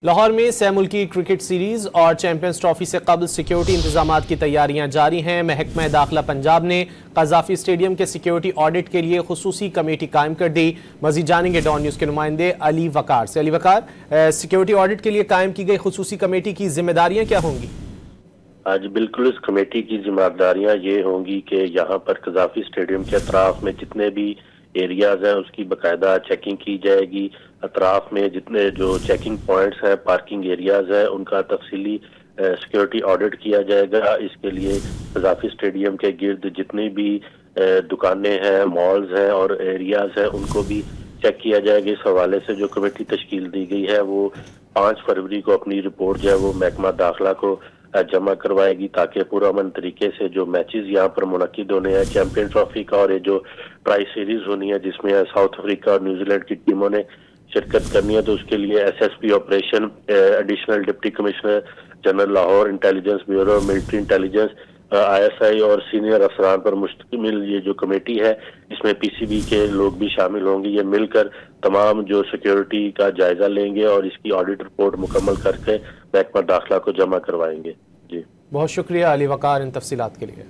لاہور میں سہ ملکی کرکٹ سیریز اور چیمپئنز ٹرافی سے قبل سیکیورٹی انتظامات کی تیاریاں جاری ہیں۔ محکمہ داخلہ پنجاب نے قذافی اسٹیڈیم کے سیکیورٹی آڈٹ کے لیے خصوصی کمیٹی قائم کر دی۔ مزید جانیں گے ڈان نیوز کے نمائندے علی وقار سے۔ علی وقار، سیکیورٹی آڈٹ کے لیے قائم کی گئی خصوصی کمیٹی کی ذمہ داریاں کیا ہوں گی؟ آج بالکل اس کمیٹی کی ذمہ داریاں یہ ہوں گی کہ یہاں پر قذافی اسٹیڈیم کے اطراف میں جتنے بھی ایریاز ہیں اس کی باقاعدہ چیکنگ کی جائے گی۔ اطراف میں جتنے جو چیکنگ پوائنٹس ہیں، پارکنگ ایریاز ہیں، ان کا تفصیلی سیکیورٹی آڈٹ کیا جائے گا۔ اس کے لیے قذافی اسٹیڈیم کے گرد جتنی بھی دکانیں ہیں، مالز ہیں اور ایریاز ہیں، ان کو بھی چیک کیا جائے گا۔ اس حوالے سے جو کمیٹی تشکیل دی گئی ہے وہ 5 فروری کو اپنی رپورٹ جو ہے وہ محکمہ داخلہ کو جمع کروائے گی، تاکہ پرامن طریقے سے جو میچز یہاں پر منعقد ہونے ہیں چیمپئن ٹرافی کا اور یہ جو ٹرائی سیریز ہونی ہے جس میں ساؤتھ افریقہ اور نیوزی لینڈ کی ٹیموں نے شرکت کرنی ہے، تو اس کے لیے S S P operation, additional deputy commissioner general Lahore, intelligence bureau, military intelligence, I S I اور سینئر افسران پر مشتمل یہ جو کمیٹی ہے، اس میں پی سی بی کے لوگ بھی شامل ہوں گے۔ یہ مل کر تمام جو سیکیورٹی کا جائزہ لیں گے اور اس کی آڈٹ رپورٹ مکمل کر کے محکمہ داخلہ کو جمع کروائیں گے۔ جی بہت شکریہ علی وقار ان تفصیلات کے لیے۔